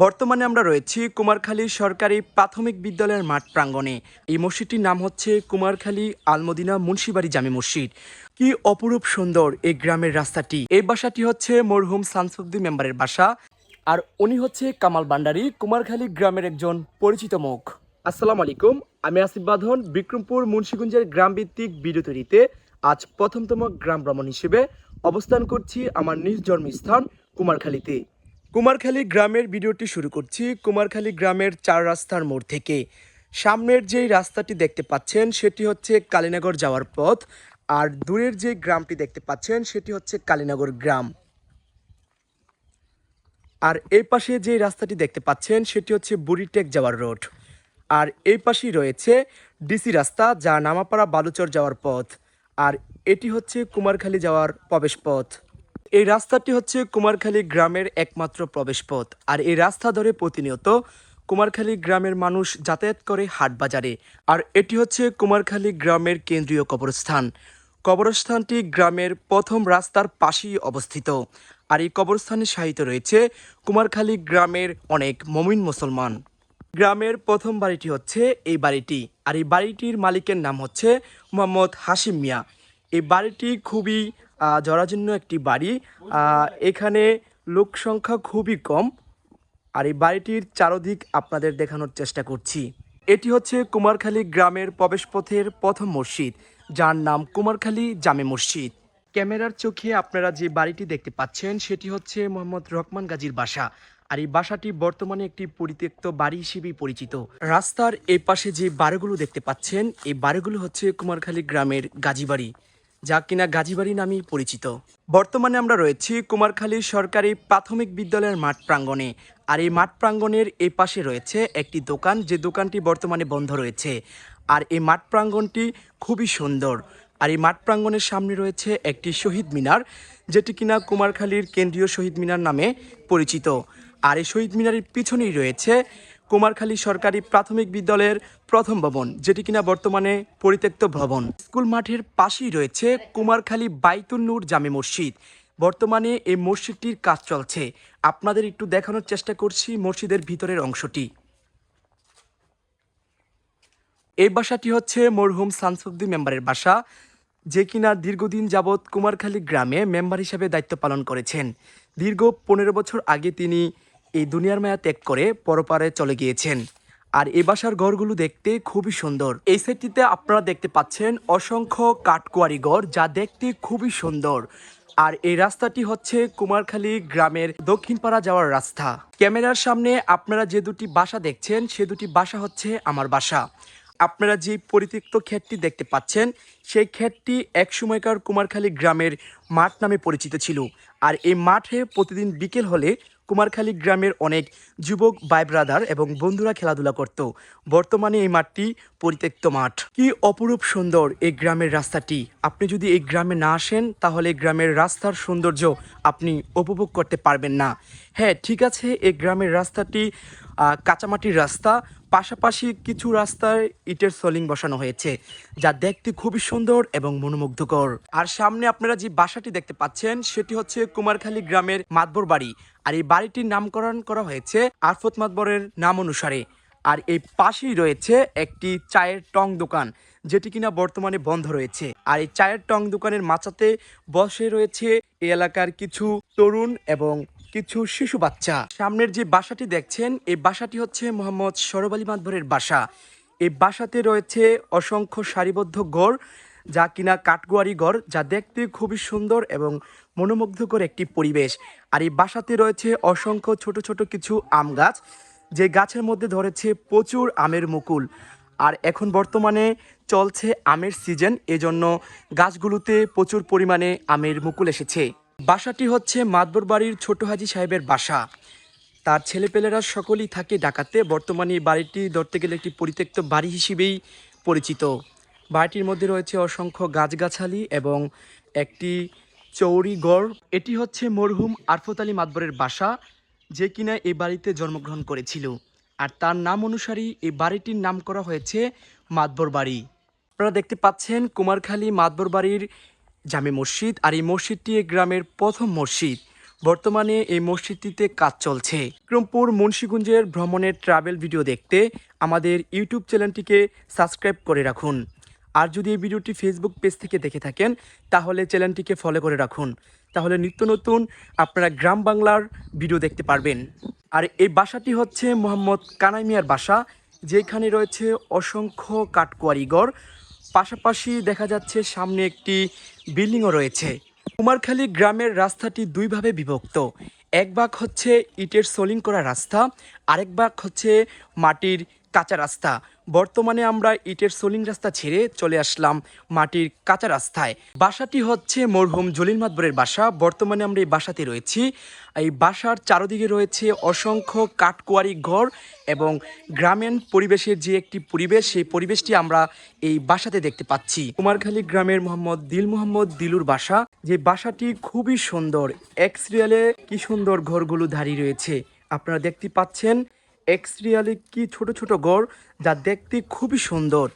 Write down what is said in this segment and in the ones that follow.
বর্তমানে আমরা রয়েছি কুমারখালী সরকারি প্রাথমিক বিদ্যালয়ের মাঠ প্রাঙ্গণে। এই মসজিদটির নাম হচ্ছে কুমারখালী আলমদিনা মুন্সিবাড়ি জামে মসজিদ। কি অপরূপ সুন্দর এই গ্রামের রাস্তাটি। এই বাসাটি হচ্ছে মরহুম শামসুদ্দিন মেম্বারের বাসা, আর উনি হচ্ছে কামাল ভান্ডারী, কুমারখালী গ্রামের একজন পরিচিত মুখ। আসসালামু আলাইকুম, আমি আসিফ বাঁধন। বিক্রমপুর মুন্সিগঞ্জের গ্রামভিত্তিক ভিডিও তৈরিতে আজ প্রথমতম গ্রাম ভ্রমণ হিসেবে অবস্থান করছি আমার নিজ জন্মস্থান কুমারখালীতে। কুমারখালী গ্রামের ভিডিওটি শুরু করছি কুমারখালী গ্রামের চার রাস্তার মোড় থেকে। সামনের যেই রাস্তাটি দেখতে পাচ্ছেন সেটি হচ্ছে কালীনগর যাওয়ার পথ, আর দূরের যে গ্রামটি দেখতে পাচ্ছেন সেটি হচ্ছে কালীনগর গ্রাম। আর এই পাশে যে রাস্তাটি দেখতে পাচ্ছেন সেটি হচ্ছে বুড়িটেক যাওয়ার রোড। আর এই পাশেই রয়েছে ডিসি রাস্তা, যা নামাপাড়া বালুচর যাওয়ার পথ। আর এটি হচ্ছে কুমারখালী যাওয়ার প্রবেশ পথ। এই রাস্তাটি হচ্ছে কুমারখালী গ্রামের একমাত্র প্রবেশপথ। আর এই রাস্তা ধরে প্রতিনিয়ত কুমারখালী গ্রামের মানুষ যাতায়াত করে হাট বাজারে। আর এটি হচ্ছে কুমারখালী গ্রামের কেন্দ্রীয় কবরস্থান। কবরস্থানটি গ্রামের প্রথম রাস্তার পাশেই অবস্থিত। আর এই কবরস্থানে শায়িত রয়েছে কুমারখালী গ্রামের অনেক মমিন মুসলমান। গ্রামের প্রথম বাড়িটি হচ্ছে এই বাড়িটি, আর এই বাড়িটির মালিকের নাম হচ্ছে মোহাম্মদ হাশিম মিয়া। এই বাড়িটি খুবই জরাজীর্ণ একটি বাড়ি। এখানে লোক সংখ্যা খুবই কম। আর এই বাড়িটির চারদিক আপনাদের দেখানোর চেষ্টা করছি। এটি হচ্ছে কুমারখালী গ্রামের প্রবেশপথের প্রথম মসজিদ, যার নাম কুমারখালী জামে মসজিদ। ক্যামেরার চোখে আপনারা যে বাড়িটি দেখতে পাচ্ছেন সেটি হচ্ছে মোহাম্মদ রহমান গাজীর বাসা। আর এই বাসাটি বর্তমানে একটি পরিত্যক্ত বাড়ি হিসেবেই পরিচিত। রাস্তার এই পাশে যে বাড়িগুলো দেখতে পাচ্ছেন, এই বাড়িগুলো হচ্ছে কুমারখালী গ্রামের গাজীবাড়ি, যা কিনা গাজীবাড়ি নামেই পরিচিত। বর্তমানে আমরা রয়েছি কুমারখালী সরকারি প্রাথমিক বিদ্যালয়ের মাঠ প্রাঙ্গণে। আর এই মাঠ প্রাঙ্গণের এই পাশে রয়েছে একটি দোকান, যে দোকানটি বর্তমানে বন্ধ রয়েছে। আর এই মাঠ প্রাঙ্গণটি খুবই সুন্দর। আর এই মাঠ প্রাঙ্গণের সামনে রয়েছে একটি শহীদ মিনার, যেটি কিনা কুমারখালীর কেন্দ্রীয় শহীদ মিনার নামে পরিচিত। আর এই শহীদ মিনারের পিছনেই রয়েছে কুমারখালী সরকারি প্রাথমিক বিদ্যালয়ের প্রথম ভবন, যেটি কিনা বর্তমানে পরিত্যক্ত ভবন। স্কুল মাঠের পাশেই রয়েছে কুমারখালী বাইতুন নূর জামে মসজিদ। বর্তমানে এই মসজিদটির কাজ চলছে। আপনাদের একটু দেখানোর চেষ্টা করছি মসজিদের ভিতরের অংশটি। এই বাসাটি হচ্ছে মরহুম শামসুদ্দিন মেম্বারের বাসা, যে কিনা দীর্ঘদিন যাবৎ কুমারখালী গ্রামে মেম্বার হিসেবে দায়িত্ব পালন করেছেন। দীর্ঘ 15 বছর আগে তিনি এই দুনিয়ার মায়া ত্যাগ করে পরপারে চলে গিয়েছেন। আর এই বাসার ঘরগুলো দেখতে খুবই সুন্দর। এই সেটটিতে আপনারা দেখতে পাচ্ছেন অসংখ্য কাঠকুয়ারি ঘর, যা দেখতে খুবই সুন্দর। আর এই রাস্তাটি হচ্ছে কুমারখালী গ্রামের দক্ষিণ পাড়া যাওয়ার রাস্তা। ক্যামেরার সামনে আপনারা যে দুটি বাসা দেখছেন সে দুটি বাসা হচ্ছে আমার বাসা। আপনারা যে পরিত্যক্ত ক্ষেতটি দেখতে পাচ্ছেন সেই ক্ষেতটি এক সময়কার কুমারখালী গ্রামের মাঠ নামে পরিচিত ছিল। আর এই মাঠে প্রতিদিন বিকেল হলে কুমারখালী গ্রামের অনেক যুবক ভাই ব্রাদার এবং বন্ধুরা খেলাধুলা করত। বর্তমানে এই মাঠটি পরিত্যক্ত মাঠ। কি অপরূপ সুন্দর এই গ্রামের রাস্তাটি। আপনি যদি এই গ্রামে না আসেন তাহলে গ্রামের রাস্তার সৌন্দর্য আপনি উপভোগ করতে পারবেন না। হ্যাঁ, ঠিক আছে, এই গ্রামের রাস্তাটি কাঁচামাটির রাস্তা, পাশাপাশি কিছু রাস্তায় ইটের সলিং বসানো হয়েছে, যা দেখতে খুবই সুন্দর এবং মনোমুগ্ধকর। আর সামনে আপনারা যে বাসাটি দেখতে পাচ্ছেন সেটি হচ্ছে কুমারখালী গ্রামের মাতবর বাড়ি। আর এই বাড়িটির নামকরণ করা হয়েছে আরফত মাতবরের নাম অনুসারে। আর এই পাশেই রয়েছে একটি চায়ের টং দোকান, যেটি কিনা বর্তমানে বন্ধ রয়েছে। আর এই চায়ের টং দোকানের মাচাতে বসে রয়েছে এই এলাকার কিছু তরুণ এবং কিছু শিশু বাচ্চা। সামনের যে বাসাটি দেখছেন এই বাসাটি হচ্ছে মোহাম্মদ সরব আলী মাতবরের বাসা। এই বাসাতে রয়েছে অসংখ্য সারিবদ্ধ ঘর, যা কিনা কাঠগোয়ারি ঘর, যা দেখতে খুবই সুন্দর এবং মনোমুগ্ধকর একটি পরিবেশ। আর এই বাসাতে রয়েছে অসংখ্য ছোট ছোট কিছু আম গাছ, যে গাছের মধ্যে ধরেছে প্রচুর আমের মুকুল। আর এখন বর্তমানে চলছে আমের সিজন, এজন্য গাছগুলোতে প্রচুর পরিমাণে আমের মুকুল এসেছে। বাসাটি হচ্ছে মাতবর বাড়ির ছোট হাজি সাহেবের বাসা। তার ছেলেপেলেরা সকলেই থাকে ঢাকাতে। বর্তমানে এই বাড়িটি ধরতে গেলে একটি পরিত্যক্ত বাড়ি হিসেবেই পরিচিত। বাড়িটির মধ্যে রয়েছে অসংখ্য গাছগাছালি এবং একটি চৌরি ঘর। এটি হচ্ছে মরহুম আরফত আলী মাতবরের বাসা, যে কিনা এই বাড়িতে জন্মগ্রহণ করেছিল। আর তার নাম অনুসারেই এই বাড়িটির নাম করা হয়েছে মাতবর বাড়ি। আপনারা দেখতে পাচ্ছেন কুমারখালী মাতবর বাড়ির জামে মসজিদ। আর এই মসজিদটি এই গ্রামের প্রথম মসজিদ। বর্তমানে এই মসজিদটিতে কাজ চলছে। বিক্রমপুর মুন্সিগঞ্জের ভ্রমণের ট্রাভেল ভিডিও দেখতে আমাদের ইউটিউব চ্যানেলটিকে সাবস্ক্রাইব করে রাখুন। আর যদি এই ভিডিওটি ফেসবুক পেজ থেকে দেখে থাকেন তাহলে চ্যানেলটিকে ফলো করে রাখুন, তাহলে নিত্য নতুন আপনারা গ্রাম বাংলার ভিডিও দেখতে পারবেন। আর এই বাসাটি হচ্ছে মোহাম্মদ কানাই মিয়ার বাসা, যেখানে রয়েছে অসংখ্য কাঠকুয়ারিঘর, পাশাপাশি দেখা যাচ্ছে সামনে একটি বিল্ডিংও রয়েছে। কুমারখালী গ্রামের রাস্তাটি দুইভাবে বিভক্ত। এক ভাগ হচ্ছে ইটের সোলিং করা রাস্তা, আরেক ভাগ হচ্ছে মাটির কাঁচা রাস্তা। বর্তমানে আমরা ইটের সোলিং রাস্তা ছেড়ে চলে আসলাম মাটির কাঁচা রাস্তায়। বাসাটি হচ্ছে মরহুম জলিল মাতবরের বাসা। বর্তমানে আমরা এই বাসাতে রয়েছি। এই বাসার চারদিকে রয়েছে অসংখ্য কাঠকুয়ারি ঘর এবং গ্রামীণ পরিবেশের যে একটি পরিবেশ, সেই পরিবেশটি আমরা এই বাসাতে দেখতে পাচ্ছি। কুমারখালী গ্রামের মোহাম্মদ দিলুর বাসা, যে বাসাটি খুবই সুন্দর। এক্সরিয়ালে কি সুন্দর ঘরগুলো দাঁড়িয়ে রয়েছে, আপনারা দেখতে পাচ্ছেন। এক্সরিয়ালে কি ছোট ছোট ঘর, যা দেখতে খুবই সুন্দর।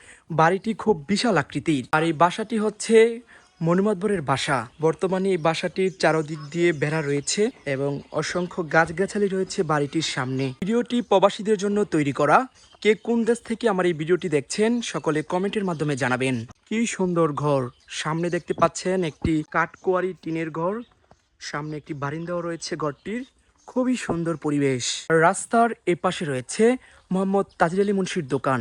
বাড়িটি খুব বিশাল আকৃতির। আর এই বাসাটি হচ্ছে মনুমাতবরের বাসা। বর্তমানে এই বাসাটির চারদিক দিয়ে বেড়া রয়েছে এবং অসংখ্য গাছগাছালি রয়েছে বাড়িটির সামনে। ভিডিওটি প্রবাসীদের জন্য তৈরি করা। কে কোন দেশ থেকে আমার এই ভিডিওটি দেখছেন সকলে কমেন্টের মাধ্যমে জানাবেন। কি সুন্দর ঘর, সামনে দেখতে পাচ্ছেন একটি কাঠকুয়ারি টিনের ঘর, সামনে একটি বারিন্দাও রয়েছে ঘরটির। খুবই সুন্দর পরিবেশ। রাস্তার এপাশে রয়েছে মোহাম্মদ তাজির আলী মুন্সির দোকান।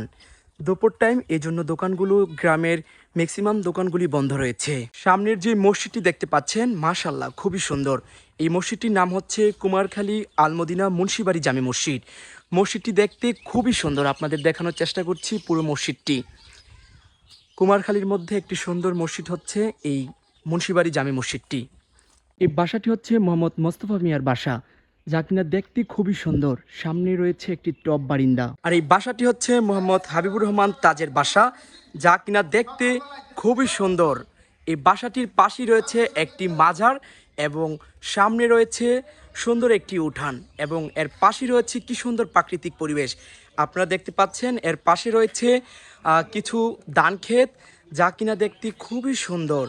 দুপুর টাইম, এজন্য দোকানগুলো, গ্রামের ম্যাক্সিমাম দোকানগুলি বন্ধ রয়েছে। সামনের যে মসজিদটি দেখতে পাচ্ছেন, মাশাআল্লাহ খুবই সুন্দর। এই মসজিদটির নাম হচ্ছে কুমারখালী আলমদিনা মুন্সিবাড়ি জামে মসজিদ। মসজিদটি দেখতে খুবই সুন্দর, আপনাদের দেখানোর চেষ্টা করছি পুরো মসজিদটি। কুমারখালীর মধ্যে একটি সুন্দর মসজিদ হচ্ছে এই মুন্সিবাড়ি জামে মসজিদটি। এই বাসাটি হচ্ছে মোহাম্মদ মোস্তফা মিয়ার বাসা, যা কিনা দেখতে খুবই সুন্দর। সামনে রয়েছে একটি টপ বারিন্দা। আর এই বাসাটি হচ্ছে মোহাম্মদ হাবিবুর রহমান তাজের বাসা, যা কিনা দেখতে খুবই সুন্দর। এই বাসাটির পাশেই রয়েছে একটি মাজার এবং সামনে রয়েছে সুন্দর একটি উঠান এবং এর পাশে রয়েছে কি সুন্দর প্রাকৃতিক পরিবেশ। আপনারা দেখতে পাচ্ছেন এর পাশে রয়েছে কিছু ধান ক্ষেত, যা কিনা দেখতে খুবই সুন্দর।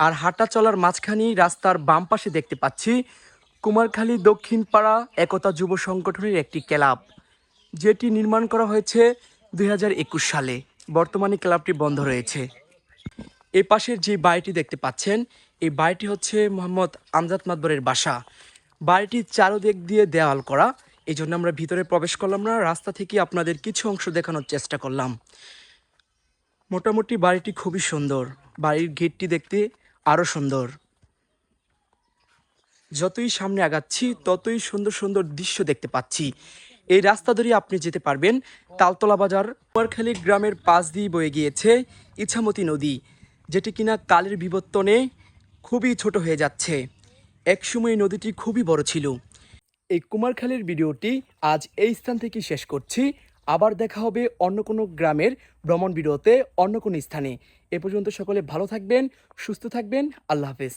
আর হাঁটা চলার মাঝখানেই রাস্তার বাম পাশে দেখতে পাচ্ছি কুমারখালী দক্ষিণ পাড়া একতা যুব সংগঠনের একটি ক্লাব, যেটি নির্মাণ করা হয়েছে 2021 সালে। বর্তমানে ক্লাবটি বন্ধ রয়েছে। এ পাশের যে বাড়িটি দেখতে পাচ্ছেন, এই বাড়িটি হচ্ছে মোহাম্মদ আমজাদ মাতবরের বাসা। বাড়িটির চারদিক দিয়ে দেওয়াল করা, এই জন্য আমরা ভিতরে প্রবেশ করলাম না, রাস্তা থেকে আপনাদের কিছু অংশ দেখানোর চেষ্টা করলাম। মোটামুটি বাড়িটি খুবই সুন্দর। বাড়ির গেটটি দেখতে আরও সুন্দর। যতই সামনে আগাচ্ছি ততই সুন্দর সুন্দর দৃশ্য দেখতে পাচ্ছি। এই রাস্তা ধরে আপনি যেতে পারবেন তালতলা বাজার। কুমারখালী গ্রামের পাশ দিয়ে বয়ে গিয়েছে ইছামতি নদী, যেটি কিনা কালের বিবর্তনে খুবই ছোট হয়ে যাচ্ছে। একসময় নদীটি খুবই বড় ছিল। এই কুমারখালীর ভিডিওটি আজ এই স্থান থেকে শেষ করছি। আবার দেখা হবে অন্য কোনো গ্রামের ভ্রমণ ভিডিওতে, অন্য কোনো স্থানে। এ পর্যন্ত সকলে ভালো থাকবেন, সুস্থ থাকবেন। আল্লাহ হাফেজ।